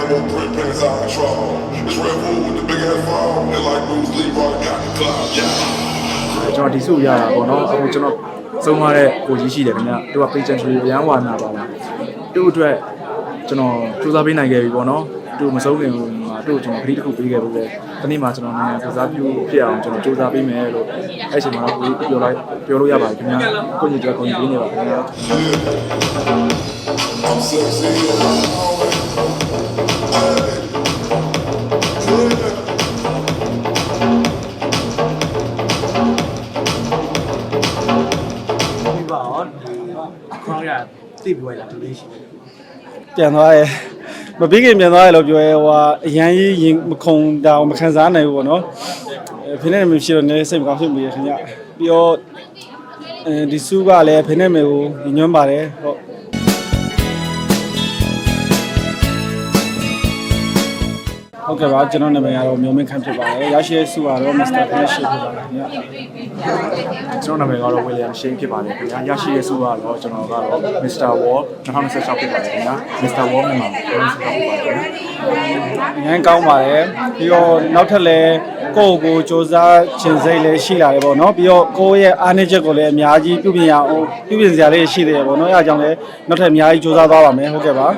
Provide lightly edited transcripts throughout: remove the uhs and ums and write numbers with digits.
animal print pants out of trouble. It's Red Bull with the big ass phone. And like Bruce Lee, brought got the cloud. Yeah. ကျွန်တော်ဒီစုရတာပေါ့နော်အခုကျွန်တော်သုံးရတဲ့ကိုကြီးရှိတယ်ခင်ဗျသူက page entry ရန်ဝါနာပါလားသူ့အတွက်ကျွန်တော်စူးစမ်းပေးနိုင်ခဲ့ပြီပေါ့နော်သူမဆုံးခင်မှာသူ့ကျွန်တော်ခရီးတစ်ခုပေးခဲ့လို့လေဒီနေ့မှာကျွန်တော်နိုင်ငံစကားပြုဖြစ်အောင်ကျွန်တော်စူးစမ်းပေးမယ်လို့အဲ့ချိန်မှာကိုပြောလို့ရပါတယ်ခင်ဗျကိုကြီးတို့ကိုကြီးပေးနေပါခင်ဗျ I'm sexy. Tiếp về là tụi đi. ပြန်သွားရဲမပြီးခင်ပြန်သွားရဲလို့ပြောရဲဟိုအရန်ကြီးရင်မခုံတောင်မခံစားနိုင်ဘူးပေါ့နော်ဖိနေမရှိတော့နေစိတ်မကောင်းဖြစ်မိရခင်ဗျပြီးတော့ဒီစုကလည်းဖိနေမေကိုညွှန်းပါတယ်ဟုတ်ကဲ့ပါကျွန်တော်နာမည်ကတော့မျိုးမင်းခန့်ဖြစ်ပါတယ်ရရှိစုကတော့ Mr. Flash ဖြစ်ပါတယ်ခင်ဗျကျွန်တော်နာမည်ကတော့ William Shane ဖြစ်ပါတယ်ခင်ဗျာရရှိရဲ့စုကတော့ကျွန်တော်ကတော့ Mr. War 2016ဖြစ်ပါတယ်ခင်ဗျာ Mr. War မြန်မာ2016ဖြစ်ပါတယ်ခင်ဗျာငန်းကောင်းပါတယ်ပြီးတော့နောက်ထပ်လည်းကိုယ့်ကိုစ조사ခြင်းစိတ်လည်းရှိလာတယ်ပေါ့နော်ပြီးတော့ကိုယ့်ရဲ့အားနည်းချက်ကိုလည်းအများကြီးပြုပြင်ရအောင်ပြုပြင်စရာလေးရှိသေးတယ်ပေါ့နော်အဲအကြောင်းလည်းနောက်ထပ်အများကြီးစ조사သွားပါမယ်ဟုတ်ကဲ့ပါ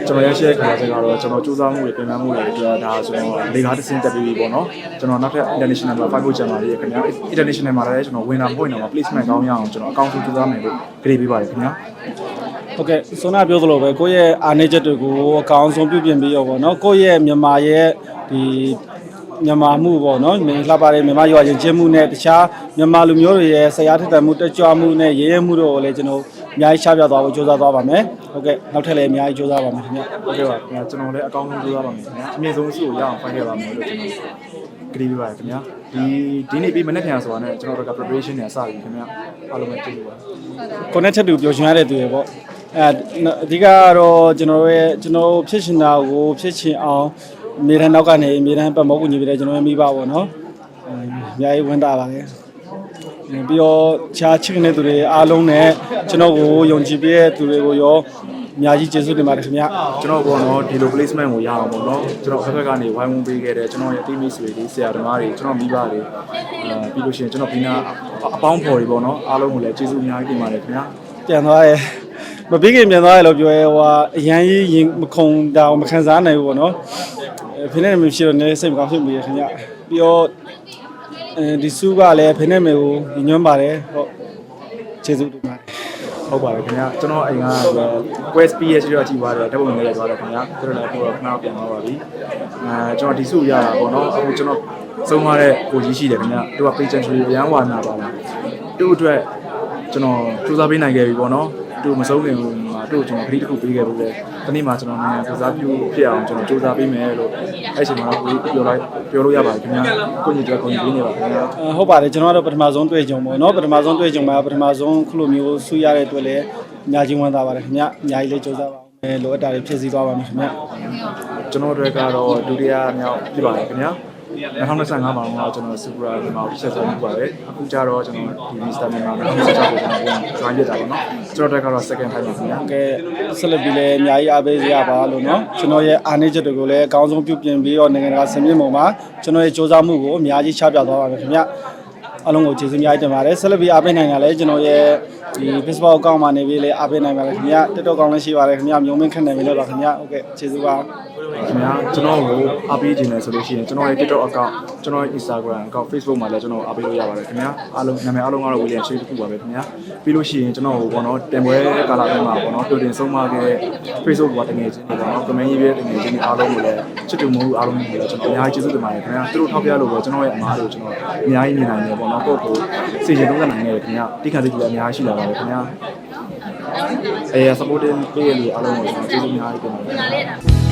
ကျွန်တော်ရရှိတဲ့ခါကျတော့ကျွန်တော်စူးစမ်းမှုတွေပြင်ပမှုတွေအတွက်ဒါဆိုတော့လေကားတစ်စင်းတက်ပြီးပေါ့နော်ကျွန်တော်နောက်ထပ် international မှာ 5 ကျန်ပါသေးတယ်ခင်ဗျာ international မှာလည်းကျွန်တော်ဝင်တာမဟုတ်ရင်တော့ placement ကောင်းရအောင်ကျွန်တော်အကောင့်စူးစမ်းမယ်လို့ကြေညာပေးပါတယ်ခင်ဗျာဟုတ်ကဲ့ဆိုနာပြောသလိုပဲကိုယ့်ရဲ့အားနည်းချက်တွေကိုအကောင်းဆုံးပြုပြင်ပြီးရောပေါ့နော်ကိုယ့်ရဲ့မြန်မာရဲ့ဒီမြန်မာမှုပေါ့နော်မင်းလှပတဲ့မြန်မာရွာချင်းချင်းမှုနဲ့တခြားမြန်မာလူမျိုးတွေရဲ့ဆရာထက်သန်မှုတက်ကြွမှုနဲ့ရဲရဲမှုတို့ကိုလည်းကျွန်တော်အများကြီးချပြသွားဖို့ကြိုးစားသွားပါမယ်ဟုတ်ကဲ့နောက်ထပ်လည်းအများကြီးကြိုးစားပါမယ်ခင်ဗျဟုတ်ကဲ့ပါခင်ဗျာကျွန်တော်လည်းအကောင်းဆုံးကြိုးစားပါမယ်ခင်ဗျာအမြင့်ဆုံးစုကိုရအောင်ဖိုင်ခဲ့ပါမယ်လို့ကျွန်တော်ကြေညာပေးပါတယ်ခင်ဗျာဒီနေ့ပြီးမနေ့ပြန်ဆိုတာနဲ့ကျွန်တော်တို့က preparation တွေစပြီခင်ဗျာအားလုံးပဲကျေးဇူးပါကိုနဲ့ချက်တူပျော်ရွှင်ရတဲ့သူတွေပေါ့အဓိကကတော့ကျွန်တော်ဖြစ်ရှင်တာကိုဖြစ်ချင်အောင်မြေတန်းနောက်ကနေမြေတန်းပတ်မောကူညီပေးတဲ့ကျွန်တော်ရဲ့မိဘပေါ့နော်အများကြီးဝန်တာပါတယ်ပြီးတော့ခြားချစ်နေတဲ့သူတွေအားလုံးနဲ့ကျွန်တော်ကိုယုံကြည်ပေးတဲ့သူတွေကိုရောအများကြီးကျေးဇူးတင်ပါတယ်ခင်ဗျကျွန်တော်ပေါ့နော်ဒီလို placement ကိုရအောင်ပေါ့နော်ကျွန်တော်ဖက်ကနေဝိုင်းဝန်းပေးခဲ့တဲ့ကျွန်တော်ရဲ့ team mates တွေဆရာသမားတွေကျွန်တော်မိဘတွေပြီးလို့ရှိရင်ကျွန်တော်ဘီနာအပေါင်းဖော်တွေပေါ့နော်အားလုံးကိုလည်းကျေးဇူးအများကြီးတင်ပါတယ်ခင်ဗျာပြန်သွားရဲမပြီးခင်ပြန်သွားရဲလို့ပြောရဲဟိုအရန်ကြီးရင်မခုံတောင်မခံစားနိုင်ဘူးပေါ့နော်ဖိနေမရှိတော့နေစိတ်မကောင်းဖြစ်မိရခင်ဗျပြီးတော့ဒီစုကလည်းဖိနေမေကိုညွှန်းပါတယ်ဟုတ်ကျေးဇူးတင်ပါတယ်ဟုတ်ပါတယ်ခင်ဗျာကျွန်တော်အိမ်က Quest PS ရောကြည့်ပါတယ်ဓာတ်ပုံတွေရိုက်သွားတယ်ခင်ဗျာသူတို့လည်းပို့တော့ခဏပြန်သွားပါပြီကျွန်တော်ဒီစုရတာပေါ့နော်အခုကျွန်တော်သုံးရတဲ့ကိုကြီးရှိတယ်ခင်ဗျာသူက page entry ရန်ဝါနာပါလားသူ့အတွက်ကျွန်တော်စူးစမ်းပေးနိုင်ခဲ့ပြီပေါ့နော်သူမဆုံးခင်မှာသူ့ကျွန်တော်ခရီးတစ်ခုပေးခဲ့လို့လေဒီနေ့မှာကျွန်တော်နိုင်ငံစကားပြုဖြစ်အောင်ကျွန်တော်စူးစမ်းပေးမယ်လို့အဲ့ချိန်မှာကိုပြောလို့ရပါတယ်ခင်ဗျာကိုကြီးတို့ကိုကြီးပေးနေပါခင်ဗျာဟုတ်ပါတယ်ကျွန်တော်ကတော့ပထမဆုံးတွေ့ကြုံပေါ့နော်ပထမဆုံးတွေ့ကြုံမှာပထမဆုံးခုလိုမျိုးဆူရတဲ့အတွက်လည်းအများကြီးဝမ်းသာပါတယ်ခင်ဗျာအများကြီးလေးစူးစမ်းပါအောင်မယ်လိုအပ်တာတွေဖြည့်ဆည်းသွားပါမယ်ခင်ဗျာကျွန်တော်တို့ကတော့ဒုတိယမြောက်ဖြစ်ပါတယ်ခင်ဗျာ2025မှာတော့ကျွန်တော် Super မြန်မာကိုဆက်ဆံနေပါတယ်အခုကျတော့ကျွန်တော်ဒီ Mr. မြန်မာ2016ကိုကျွန်တော် join ဖြစ်တာပေါ့နော်ကျွန်တော်ကတော့ second time ပါခင်ဗျာဟုတ်ကဲ့ဆက်လက်ပြီးလည်းအများကြီးအားပေးကြပါလို့နော်ကျွန်တော်ရဲ့အားနည်းချက်တွေကိုလည်းအကောင်းဆုံးပြုပြင်ပြီးတော့နိုင်ငံတကာဆင်မြင့်ပုံမှာကျွန်တော်ရဲ့စ조사မှုကိုအများကြီးချပြသွားပါမယ်ခင်ဗျာအားလုံးကိုကျေးဇူးအများကြီးတင်ပါတယ်ဆက်လက်ပြီးအားပေးနိုင်တာလည်းကျွန်တော်ရဲ့ဒီ Facebook အကောင့်မှာနေပြီးလည်းအားပေးနိုင်ပါတယ်ခင်ဗျာ TikTok အကောင့်လည်းရှိပါတယ်ခင်ဗျာမျိုးမင်းခန့်နေပြီလို့ပါခင်ဗျာဟုတ်ကဲ့ကျေးဇူးပါခင်ဗျာကျွန်တော်ကိုအားပေးခြင်းလဲဆိုလို့ရှိရင်ကျွန်တော်ရဲ့ TikTok account ကျွန်တော်ရဲ့ Instagram account Facebook မှာလည်းကျွန်တော်အားပေးလို့ရပါတယ်ခင်ဗျာအားလုံးနာမည်အားလုံးကတော့ William Shane တခုပါပဲခင်ဗျာပြီးလို့ရှိရင်ကျွန်တော်ကိုပေါ့နော်တင်ပွဲကာလာတိုင်းမှာပေါ့နော်တူတင်ဆုံးမခဲ့တဲ့ Facebook ကတကယ်ချင်းပေါ့နော် comment ရေးတဲ့တကယ်ချင်းအားလုံးကိုလည်းချစ်တူမှုအားလုံးကိုလည်းကျွန်တော်အများကြီးကျေးဇူးတင်ပါတယ်ခင်ဗျာသူတို့ထောက်ပြလို့ပဲကျွန်တော်ရဲ့အမားတို့ကျွန်တော်အများကြီးမြင်နိုင်တယ်ပေါ့နော်ကိုယ့်ကိုစီစဉ်သုံးသပ်နိုင်တယ်ခင်ဗျာတိခါစိတ်ကြီးလည်းအများကြီးရှိလာပါတယ်ခင်ဗျာsupport ပေးရလို့အားလုံးကိုကျွန်တော်ကျေးဇူးအများကြီးတင်ပါတယ်